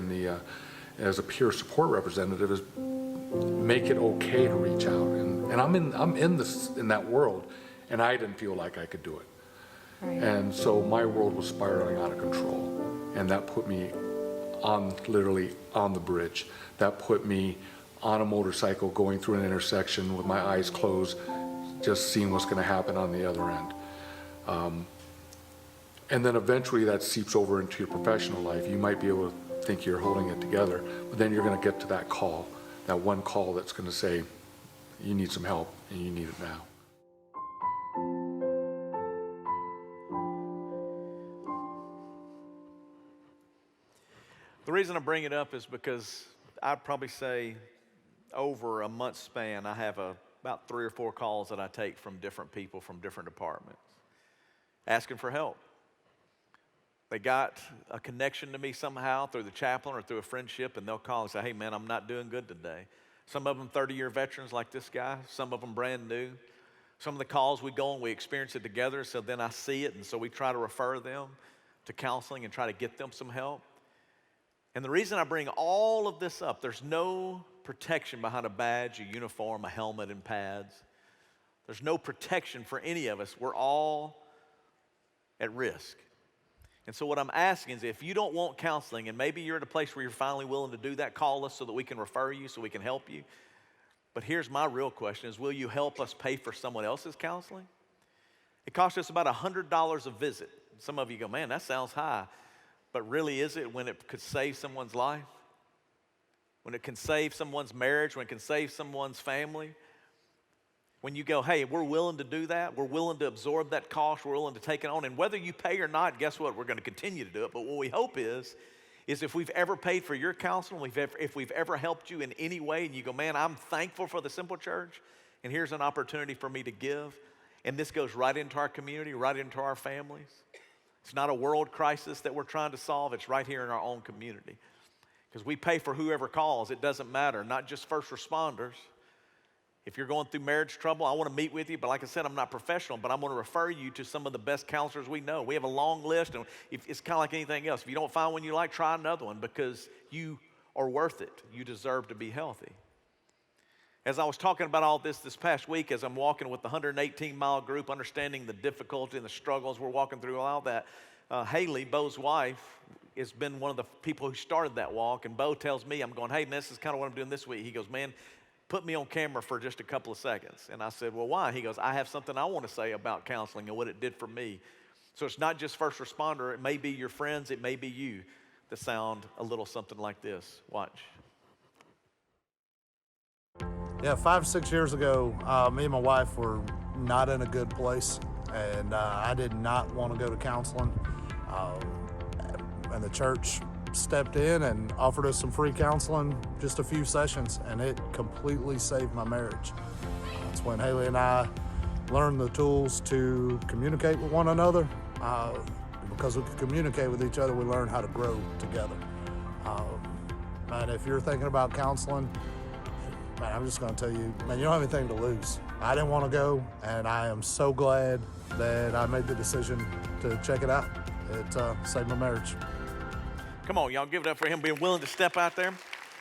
as a peer support representative is make it okay to reach out. And I'm in that world, and I didn't feel like I could do it. Right. And so my world was spiraling out of control, and that put me literally on the bridge. That put me on a motorcycle going through an intersection with my eyes closed, just seeing what's going to happen on the other end. And then eventually that seeps over into your professional life. You might be able to think you're holding it together, but then you're going to get to that call, that one call that's going to say, you need some help, and you need it now. The reason I bring it up is because I'd probably say over a month span, I have about 3 or 4 calls that I take from different people from different departments asking for help. They got a connection to me somehow through the chaplain or through a friendship, and they'll call and say, hey man, I'm not doing good today. Some of them 30-year veterans like this guy, some of them brand new. Some of the calls we go and we experience it together, so then I see it, and so we try to refer them to counseling and try to get them some help. And the reason I bring all of this up, there's no protection behind a badge, a uniform, a helmet, and pads. There's no protection for any of us. We're all at risk. And so what I'm asking is, if you don't want counseling, and maybe you're at a place where you're finally willing to do that, call us so that we can refer you, so we can help you. But here's my real question is, will you help us pay for someone else's counseling? It costs us about $100 a visit. Some of you go, man, that sounds high. But really, is it, when it could save someone's life? When it can save someone's marriage, when it can save someone's family? When you go, hey, we're willing to do that, we're willing to absorb that cost, we're willing to take it on, and whether you pay or not, guess what? We're going to continue to do it. But what we hope is if we've ever paid for your counseling, if we've ever helped you in any way, and you go, man, I'm thankful for the Simple Church, and here's an opportunity for me to give, and this goes right into our community, right into our families, It's not a world crisis that we're trying to solve. It's right here in our own community. Because we pay for whoever calls. It doesn't matter, not just first responders. If you're going through marriage trouble, I want to meet with you. But like I said, I'm not professional, but I'm going to refer you to some of the best counselors we know. We have a long list, and it's kind of like anything else. If you don't find one you like, try another one, because you are worth it. You deserve to be healthy. As I was talking about all this past week, as I'm walking with the 118-mile group, understanding the difficulty and the struggles we're walking through, all that, Haley, Bo's wife, has been one of the people who started that walk. And Bo tells me, I'm going, hey, man, this is kind of what I'm doing this week. He goes, man, put me on camera for just a couple of seconds. And I said, well, why? He goes, I have something I want to say about counseling and what it did for me. So it's not just first responder. It may be your friends. It may be you that sound a little something like this. Watch. Yeah, 5 or 6 years ago, me and my wife were not in a good place, and I did not want to go to counseling. And the church stepped in and offered us some free counseling, just a few sessions, and it completely saved my marriage. That's when Haley and I learned the tools to communicate with one another. Because we could communicate with each other, we learned how to grow together. And if you're thinking about counseling, man, I'm just going to tell you, man, you don't have anything to lose. I didn't want to go, and I am so glad that I made the decision to check it out. It saved my marriage. Come on, y'all, give it up for him being willing to step out there.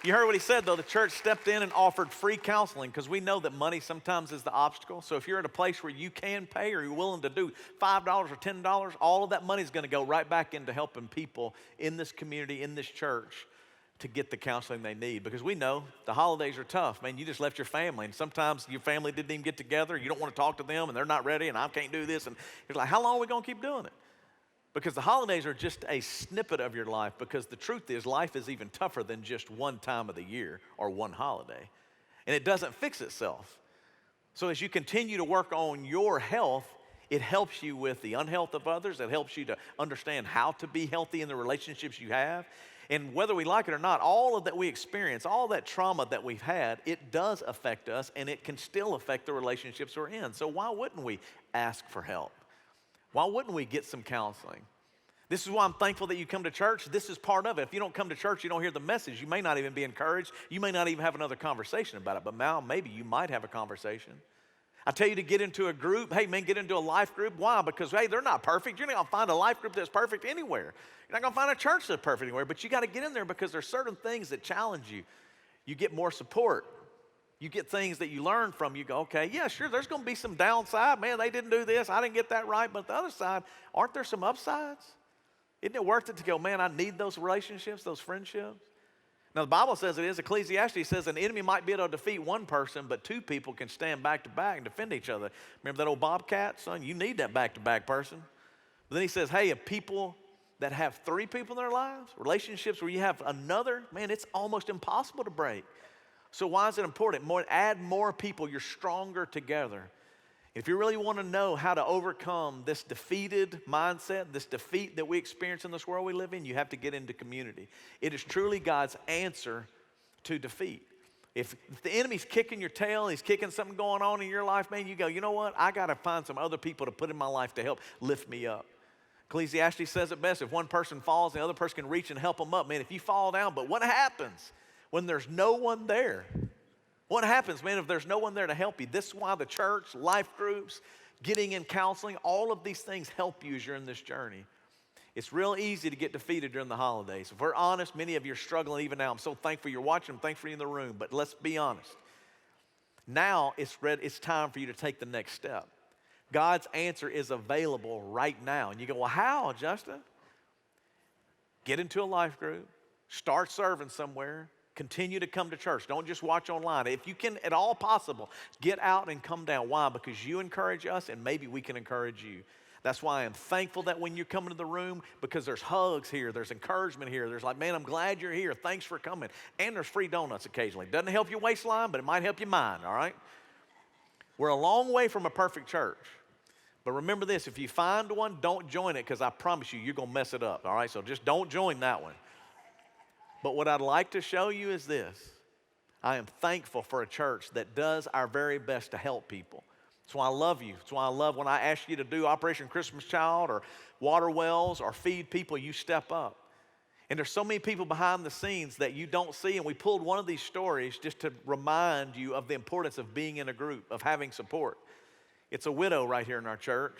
You heard what he said, though. The church stepped in and offered free counseling, because we know that money sometimes is the obstacle. So if you're at a place where you can pay, or you're willing to do $5 or $10, all of that money is going to go right back into helping people in this community, in this church, to get the counseling they need. Because we know the holidays are tough. Man, you just left your family, and sometimes your family didn't even get together. You don't want to talk to them, and they're not ready, and I can't do this. And it's like, how long are we going to keep doing it? Because the holidays are just a snippet of your life, because the truth is life is even tougher than just one time of the year or one holiday. And it doesn't fix itself. So as you continue to work on your health, it helps you with the unhealth of others. It helps you to understand how to be healthy in the relationships you have. And whether we like it or not, all of that we experience, all that trauma that we've had, it does affect us, and it can still affect the relationships we're in. So why wouldn't we ask for help? Why wouldn't we get some counseling? This is why I'm thankful that you come to church. This is part of it. If you don't come to church, you don't hear the message. You may not even be encouraged. You may not even have another conversation about it. But now maybe you might have a conversation. I tell you to get into a group. Hey, man, get into a life group. Why? Because, hey, they're not perfect. You're not going to find a life group that's perfect anywhere. You're not going to find a church that's perfect anywhere. But you got to get in there, because there's certain things that challenge you. You get more support. You get things that you learn from. You go, okay, yeah, sure, there's going to be some downside. Man, they didn't do this. I didn't get that right. But the other side, aren't there some upsides? Isn't it worth it to go, man, I need those relationships, those friendships? Now, the Bible says it is. Ecclesiastes says an enemy might be able to defeat one person, but two people can stand back to back and defend each other. Remember that old bobcat? Son, you need that back-to-back person. But then he says, hey, if people that have 3 people in their lives, relationships where you have another, man, it's almost impossible to break. So why is it important? Add more people. You're stronger together. If you really want to know how to overcome this defeated mindset, this defeat that we experience in this world we live in, you have to get into community. It is truly God's answer to defeat. If the enemy's kicking your tail, he's kicking something going on in your life, man, you go, you know what? I got to find some other people to put in my life to help lift me up. Ecclesiastes says it best. If one person falls, the other person can reach and help them up. Man, if you fall down, but what happens when there's no one there? What happens, man, if there's no one there to help you? This is why the church, life groups, getting in counseling, all of these things help you as you're in this journey. It's real easy to get defeated during the holidays. If we're honest, many of you are struggling even now. I'm so thankful you're watching. I'm thankful you're in the room. But let's be honest. Now it's time for you to take the next step. God's answer is available right now. And you go, well, how, Justin? Get into a life group. Start serving somewhere. Continue to come to church. Don't just watch online. If you can, at all possible, get out and come down. Why? Because you encourage us, and maybe we can encourage you. That's why I'm thankful that when you come into the room, because there's hugs here, there's encouragement here. There's like, man, I'm glad you're here. Thanks for coming. And there's free donuts occasionally. Doesn't help your waistline, but it might help your mind, all right? We're a long way from a perfect church. But remember this, if you find one, don't join it, because I promise you, you're going to mess it up, all right? So just don't join that one. But what I'd like to show you is this. I am thankful for a church that does our very best to help people. That's why I love you. That's why I love when I ask you to do Operation Christmas Child or water wells or feed people, you step up. And there's so many people behind the scenes that you don't see, and we pulled one of these stories just to remind you of the importance of being in a group, of having support. It's a widow right here in our church.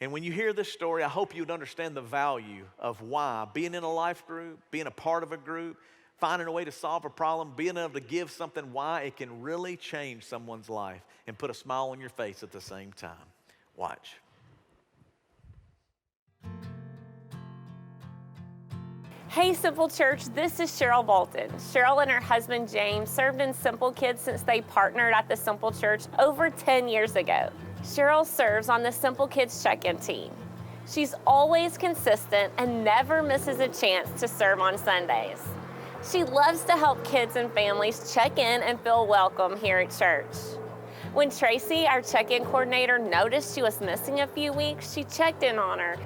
And when you hear this story, I hope you'd understand the value of why being in a life group, being a part of a group, finding a way to solve a problem, being able to give something, why it can really change someone's life and put a smile on your face at the same time. Watch. Hey Simple Church, this is Cheryl Bolton. Cheryl and her husband James served in Simple Kids since they partnered at the Simple Church over 10 years ago. Cheryl serves on the Simple Kids check-in team. She's always consistent and never misses a chance to serve on Sundays. She loves to help kids and families check in and feel welcome here at church. When Tracy, our check-in coordinator, noticed she was missing a few weeks, she checked in on her.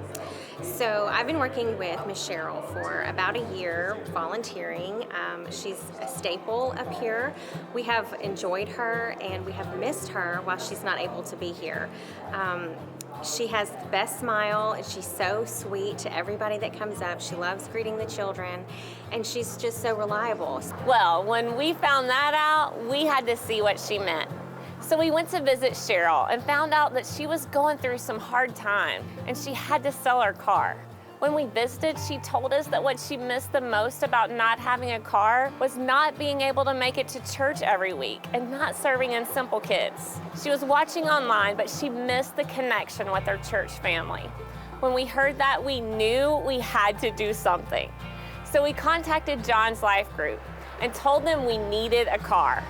So I've been working with Miss Cheryl for about a year, volunteering. She's a staple up here. We have enjoyed her and we have missed her while she's not able to be here. She has the best smile and she's so sweet to everybody that comes up. She loves greeting the children and she's just so reliable. Well, when we found that out, we had to see what she meant. So we went to visit Cheryl and found out that she was going through some hard time and she had to sell her car. When we visited, she told us that what she missed the most about not having a car was not being able to make it to church every week and not serving in Simple Kids. She was watching online, but she missed the connection with her church family. When we heard that, we knew we had to do something. So we contacted John's Life Group and told them we needed a car.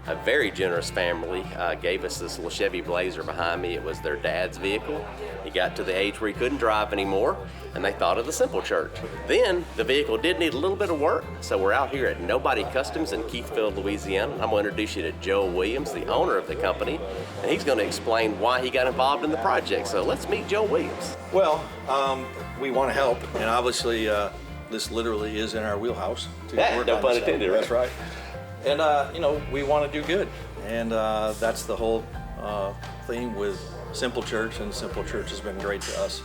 A very generous family gave us this little Chevy Blazer behind me. It was their dad's vehicle. He got to the age where he couldn't drive anymore, and they thought of the Simple Church. Then the vehicle did need a little bit of work, so we're out here at Nobody Customs in Keithville, Louisiana. I'm going to introduce you to Joe Williams, the owner of the company, and he's going to explain why he got involved in the project. So let's meet Joe Williams. Well, we want to help, and obviously this literally is in our wheelhouse. To work no on pun this. intended, That's right. And, we want to do good. And that's the whole theme with Simple Church, and Simple Church has been great to us.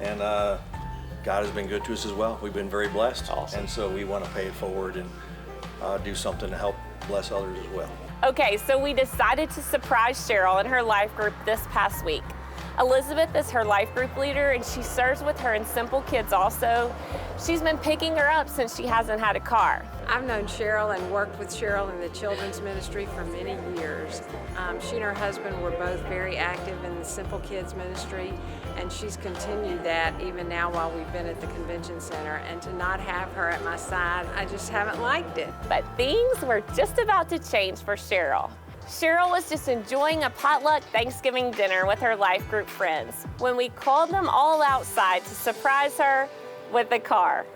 And God has been good to us as well. We've been very blessed. Awesome. And so we want to pay it forward and do something to help bless others as well. Okay, so we decided to surprise Cheryl and her life group this past week. Elizabeth is her life group leader and she serves with her in Simple Kids also. She's been picking her up since she hasn't had a car. I've known Cheryl and worked with Cheryl in the children's ministry for many years. She and her husband were both very active in the Simple Kids ministry, and she's continued that even now while we've been at the convention center. And to not have her at my side, I just haven't liked it. But things were just about to change for Cheryl. Cheryl was just enjoying a potluck Thanksgiving dinner with her life group friends when we called them all outside to surprise her with a car.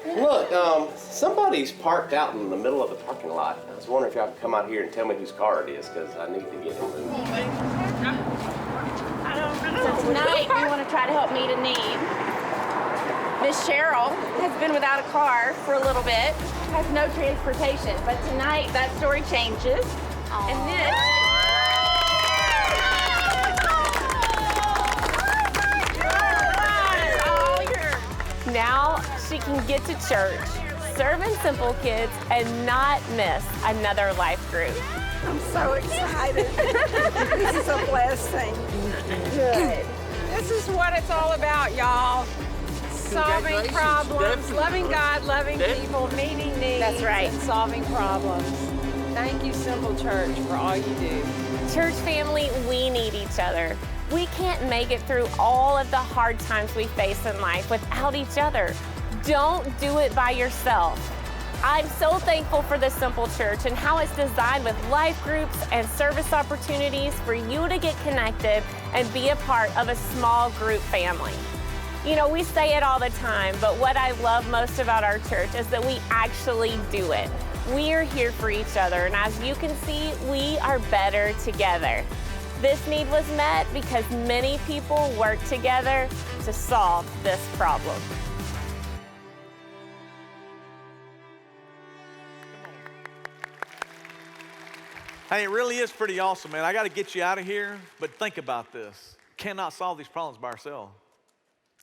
Look, somebody's parked out in the middle of the parking lot. I was wondering if y'all could come out here and tell me whose car it is, because I need to get him moved. So tonight, we want to try to help meet a need. Miss Cheryl has been without a car for a little bit, has no transportation, but tonight that story changes. And then... Now she can get to church, serve in Simple Kids, and not miss another life group. I'm so excited. This is a blessing. Good. This is what it's all about, y'all. Solving problems, loving God, loving people, meeting needs, That's right. and solving problems. Thank you, Simple Church, for all you do. Church family, we need each other. We can't make it through all of the hard times we face in life without each other. Don't do it by yourself. I'm so thankful for the Simple Church and how it's designed with life groups and service opportunities for you to get connected and be a part of a small group family. You know, we say it all the time, but what I love most about our church is that we actually do it. We are here for each other, and as you can see, we are better together. This need was met because many people work together to solve this problem. Hey, it really is pretty awesome, man. I got to get you out of here, but think about this. Cannot solve these problems by ourselves.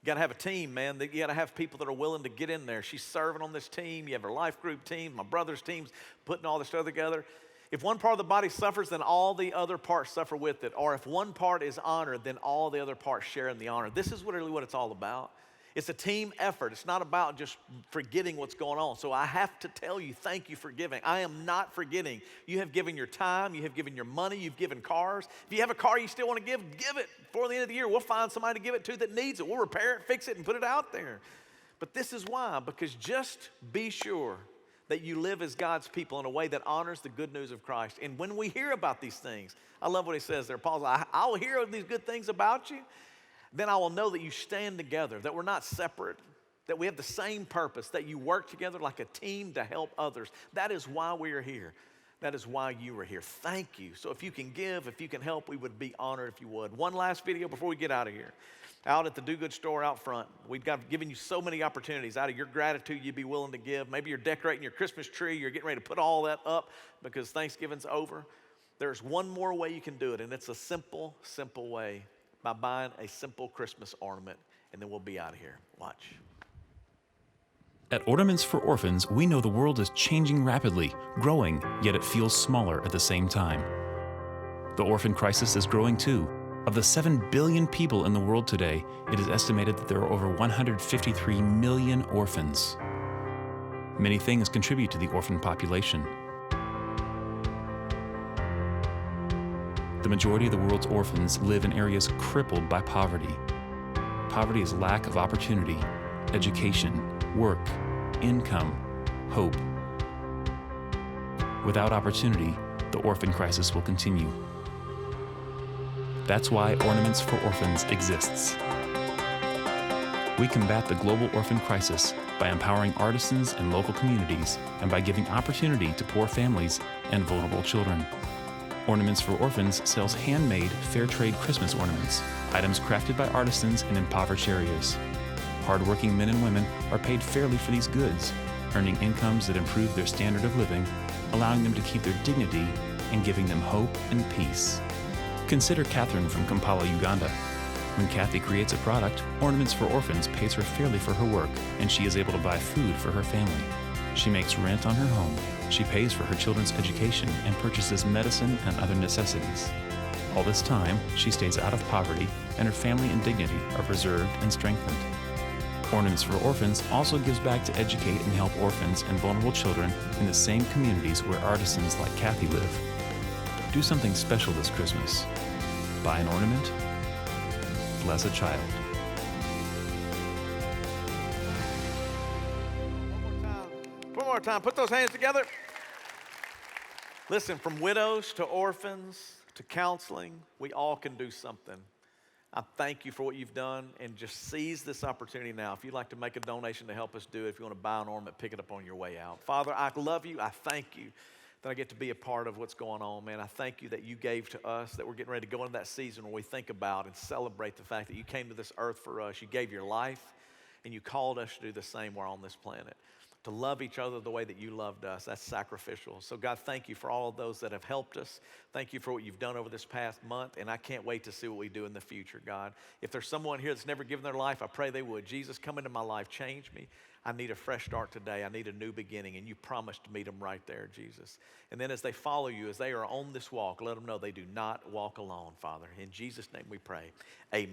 You got to have a team, man. You got to have people that are willing to get in there. She's serving on this team. You have her life group team, my brother's team's putting all this stuff together. If one part of the body suffers, then all the other parts suffer with it. Or if one part is honored, then all the other parts share in the honor. This is really what it's all about. It's a team effort. It's not about just forgetting what's going on. So I have to tell you, thank you for giving. I am not forgetting. You have given your time. You have given your money. You've given cars. If you have a car you still want to give it. Before the end of the year, we'll find somebody to give it to that needs it. We'll repair it, fix it, and put it out there. But this is why, because just be sure that you live as God's people in a way that honors the good news of Christ. And when we hear about these things, I love what he says there. Paul says, I'll hear these good things about you. Then I will know that you stand together, that we're not separate, that we have the same purpose, that you work together like a team to help others. That is why we are here. That is why you are here. Thank you. So if you can give, if you can help, we would be honored if you would. One last video before we get out of here. Out at the Do Good store out front, we've given you so many opportunities. Out of your gratitude, you'd be willing to give. Maybe you're decorating your Christmas tree. You're getting ready to put all that up because Thanksgiving's over. There's one more way you can do it, and it's a simple, simple way. By buying a simple Christmas ornament, and then we'll be out of here. Watch. At Ornaments for Orphans, we know the world is changing rapidly, growing, yet it feels smaller at the same time. The orphan crisis is growing too. Of the 7 billion people in the world today, it is estimated that there are over 153 million orphans. Many things contribute to the orphan population. The majority of the world's orphans live in areas crippled by poverty. Poverty is lack of opportunity, education, work, income, hope. Without opportunity, the orphan crisis will continue. That's why Ornaments for Orphans exists. We combat the global orphan crisis by empowering artisans and local communities and by giving opportunity to poor families and vulnerable children. Ornaments for Orphans sells handmade, fair trade Christmas ornaments, items crafted by artisans in impoverished areas. Hardworking men and women are paid fairly for these goods, earning incomes that improve their standard of living, allowing them to keep their dignity and giving them hope and peace. Consider Catherine from Kampala, Uganda. When Kathy creates a product, Ornaments for Orphans pays her fairly for her work, and she is able to buy food for her family. She makes rent on her home. She pays for her children's education and purchases medicine and other necessities. All this time, she stays out of poverty, and her family and dignity are preserved and strengthened. Ornaments for Orphans also gives back to educate and help orphans and vulnerable children in the same communities where artisans like Kathy live. Do something special this Christmas. Buy an ornament. Bless a child. One more time. Put those hands together. Listen, from widows to orphans to counseling, we all can do something. I thank you for what you've done, and just seize this opportunity now. If you'd like to make a donation to help us do it, if you want to buy an ornament, pick it up on your way out. Father, I love you. I thank you that I get to be a part of what's going on, man. I thank you that you gave to us, that we're getting ready to go into that season where we think about and celebrate the fact that you came to this earth for us. You gave your life, and you called us to do the same while on this planet. To love each other the way that you loved us. That's sacrificial. So God, thank you for all of those that have helped us. Thank you for what you've done over this past month, and I can't wait to see what we do in the future, God. If there's someone here that's never given their life, I pray they would. Jesus, come into my life, change me. I need a fresh start today. I need a new beginning, and you promised to meet them right there, Jesus. And then as they follow you, as they are on this walk, let them know they do not walk alone, Father. In Jesus' name we pray, amen.